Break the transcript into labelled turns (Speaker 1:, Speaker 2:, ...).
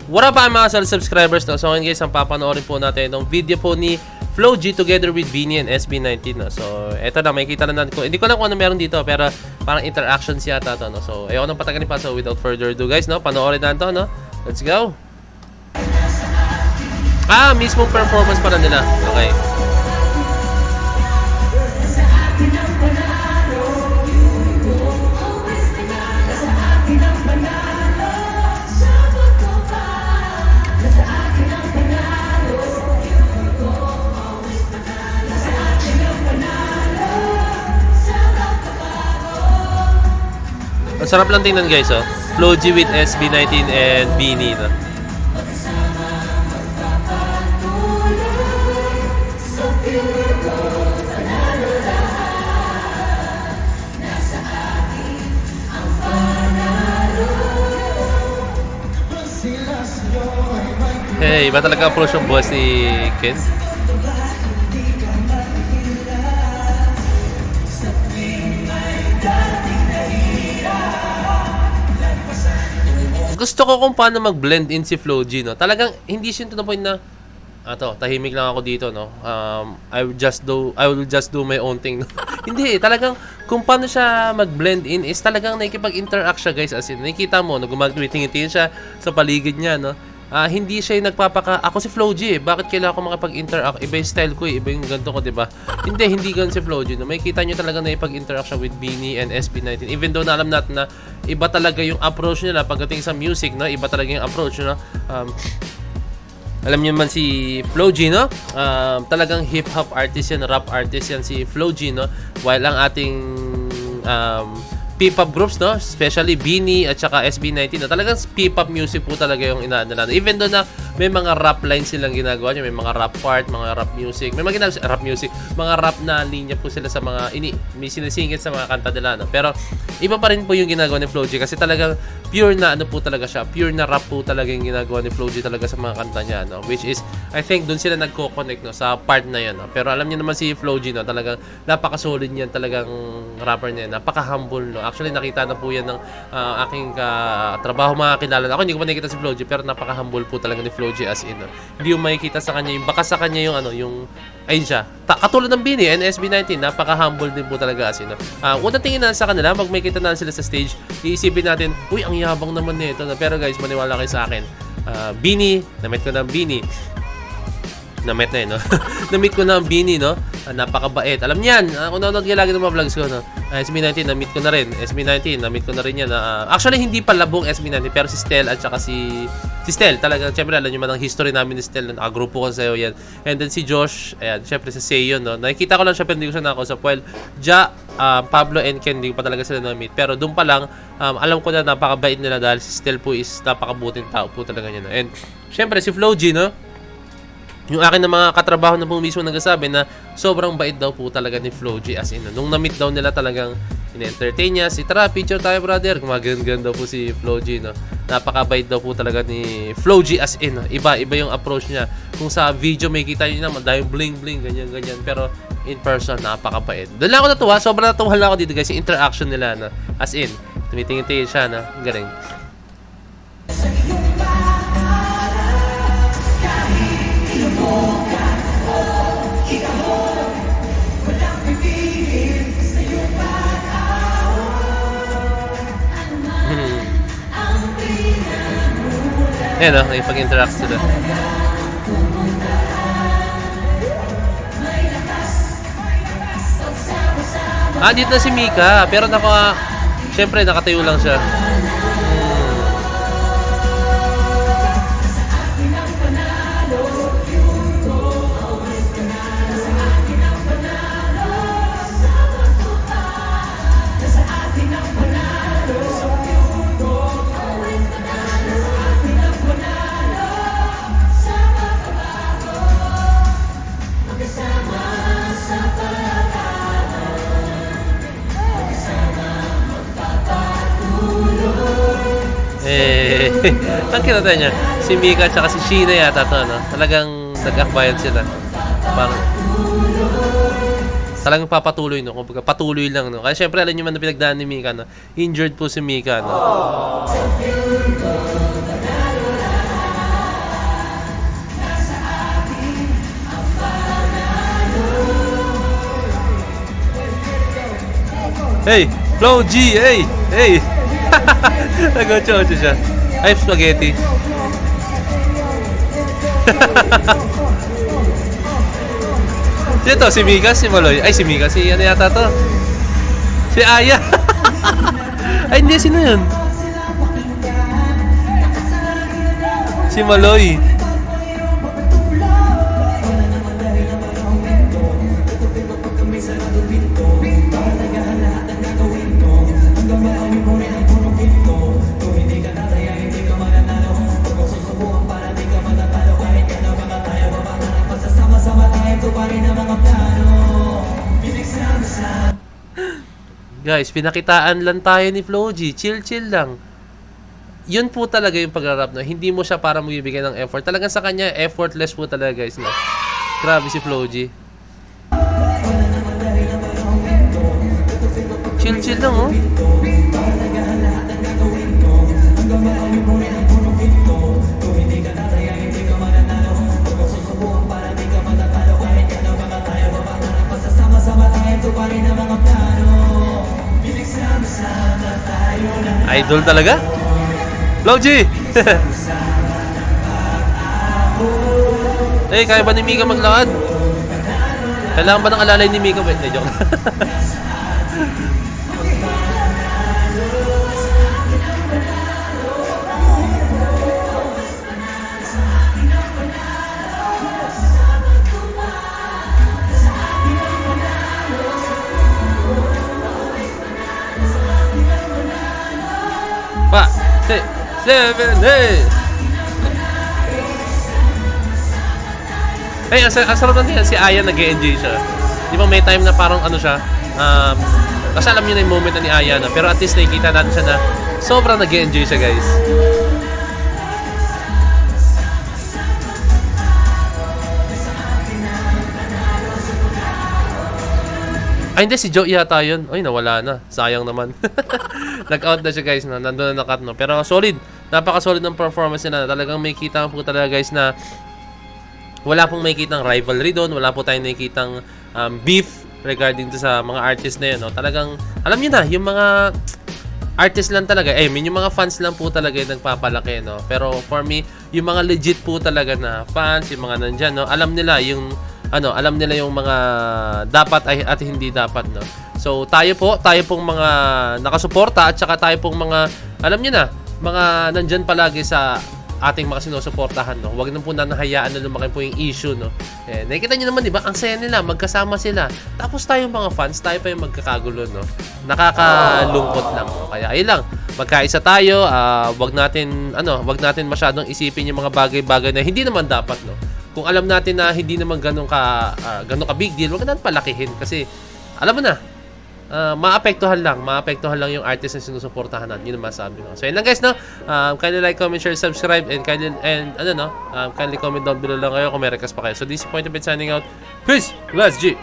Speaker 1: What up mga solid subscribers, no? So ngayon guys, ang papanoorin po natin itong video po ni Flo G together with Beanie and SB19, no? So eto na, makikita na natin ko. Hindi ko lang kung ano meron dito, pero parang interactions yata to, no? So ayoko nang patagalin pa, so without further ado guys, no? Panoorin natin to, no? Let's go! Mismong performance pala nila. Okay. Ang sarap lang tingnan guys, oh. Flo G with SB19 and Beanie, no? Hey, iba talaga approach yung boss ni Ken. Gusto ko kung paano mag-blend in si Flo G, no? Talagang hindi siya to the point na tahimik lang ako dito, no? I will just do my own thing, no? Hindi, talagang kung paano siya mag-blend in is talagang nakikipag-interact siya, guys. As in, nakikita mo, no? Gumagwitingin siya sa paligid niya, no? Hindi siya yung ako si Flo G, bakit kailangan ko makapag-interact? Iba yung style ko, iba yung ganito ko, diba? Hindi ganun si Flo G, no? May kita nyo talaga na ipag-interact siya with Beanie and SB19. Even though na alam natin na iba talaga yung approach nila pagdating sa music, no? Iba talaga yung approach, no? Alam niyo man si Flo G, no? Talagang hip-hop artist yan, rap artist yan si Flo G, no? While ang ating P-pop groups, no? Especially Beanie at saka SB19, no? Talagang P-pop music po talaga yung inaano nila. Even though na may mga rap lines silang ginagawa, may mga rap part, mga rap music, may mga ginagawa rap music, mga rap na linya po sila sa mga may sinisingit sa mga kanta nila, no? Pero iba pa rin po yung ginagawa ni Flo G kasi talagang pure na po talaga siya, pure na rap po talaga yung ginagawa ni Flo G talaga sa mga kanta niya, no? Which is, I think doon sila nagko-connect, no? Sa part na yan, no? Pero alam niyo naman si Flo G, no? Talagang napaka-solid niyan, talagang rapper niya, napaka-humble, no? Actually, nakita na po yan ng aking trabaho, mga kilala. Ako hindi ko pa nakikita si Flo G, pero napaka-humble po talaga ni Flo G as in, no? Hindi yung makikita sa kanya, yung baka sa kanya yung yung ayun siya. Katulad ng Beanie and SB19, napaka-humble din po talaga as in, no? Unang tingin na sa kanila, pag makikita na sila sa stage, iisipin natin, uy, ang yabang naman nito, no? Pero guys, maniwala kayo sa akin. Beanie, na-meet ko na Beanie. Na-meet na yun, no? Na-meet ko na ang Beanie, no? Napakabait. Alam niyan, kung nanonood kayo lagi ng mga vlogs ko, no? SB19, na-meet ko na rin. SB19, na-meet ko na rin yan. Actually, hindi pa labong SB19, pero si Stel at saka si Stel. Talagang, syempre, alam nyo man ang history namin ni Stel. Nakagrupo ko sa'yo yan. And then si Josh, ayan, syempre si Seyon, no? Nakikita ko lang siya, pero hindi ko siya nakausap. Well, Pablo and Ken, hindi ko pa talaga sila na-meet. Pero doon pa lang, alam ko na napakabait nila dahil si Stel po is napakabuting tao po talaga niya, no? And, syempre, si Flo G, no? Yung akin na mga katrabaho na po mismo nagsasabi na sobrang bait daw po talaga ni Flo G as in. Nung na-meet daw nila talagang in-entertain niya, tara, picture tayo brother. Gumaganda daw po si Flo G, no? Napakabait daw po talaga ni Flo G as in, no? Iba yung approach niya. Kung sa video may kita niyo naman, dahil bling-bling, ganyan. Pero in person, napakabait. Doon lang ako natuwa, sobrang natuwa lang ako dito guys, yung interaction nila, no? As in, tumitingin-tingin siya, no? Galing. Ayan, no? Nakipag-interact sila. Dito na si Mika. Pero syempre, nakatayo lang siya. Ang kinata niya, si Mika at si Sheena yata to, no? Talagang nag-akbayan sila. Parang talagang papatuloy, no? Kumbaga patuloy lang, no? Kaya syempre alam niyo man na pinagdaan ni Mika, no? Injured po si Mika, no? Hey, Flo G, hey, hey. Nag-ocho-ocho siya. Ay, spaghetti. Sino to? Si Mika? Si Maloy? Ay, si Mika. Si ano yata to? Si Aya. Ay, hindi. Sino yun? Si Maloy. Guys, pinakitaan lang tayo ni Flo G. Chill-chill lang. Yun po talaga yung pag-rap na. Hindi mo siya para magbibigay ng effort. Talagang sa kanya, effortless po talaga guys. Na. Grabe si Flo G. Chill-chill lang oh. Idol talaga? Flo G! Eh, kaya ba ni Mika maglakad? Kailangan ba ng alalay ni Mika? Wait, joke. Pa, 6, 7, 8. Hey, ang sarap natin si Aya nag-e-enjoy siya. Di ba may time na parang ano siya, kasi alam niyo na yung moment na ni Aya na, pero at least nakikita natin siya na sobrang nag-e-enjoy siya guys. Ay, hindi. Si Joe yata yun. Ay, nawala na. Sayang naman. Nag-out na siya, guys. No? Nandun na nakat, no? Pero solid. Napaka-solid ng performance nila. Talagang may kita po talaga, guys, na wala pong may kitang rivalry doon. Wala po tayong nakikitang beef regarding to sa mga artists na yun. No? Talagang, alam niyo na, yung mga artists lang talaga. Yung mga fans lang po talaga yung nagpapalaki, no? Pero for me, yung mga legit po talaga na fans, yung mga nandyan, no? Alam nila yung alam nila yung mga dapat at hindi dapat, no. So tayo pong mga nakasuporta at saka tayo pong mga alam niyo na, mga nandiyan palagi sa ating mga sinusuportahan, no. Huwag nang po nanahayaan na lumaki po yung issue, no. Nakikita niyo naman, di ba? Ang saya nila, magkasama sila. Tapos tayong mga fans, tayo pa yung magkakagulo, no. Nakakalungkot lang. No? Kaya ayun lang. Magkaisa tayo, wag natin masyadong isipin yung mga bagay-bagay na hindi naman dapat, no. Kung alam natin na hindi naman ganun ka big deal, wag natin palakihin kasi alam mo na, maapektuhan lang yung artist na sinusuportahan natin. Yun ang masabi ko. So, yun lang guys, no? Kindly like, comment, share, subscribe, and kindly comment down below lang kayo kung may request pa kayo. So, this is Point of It signing out. Peace! Let's G!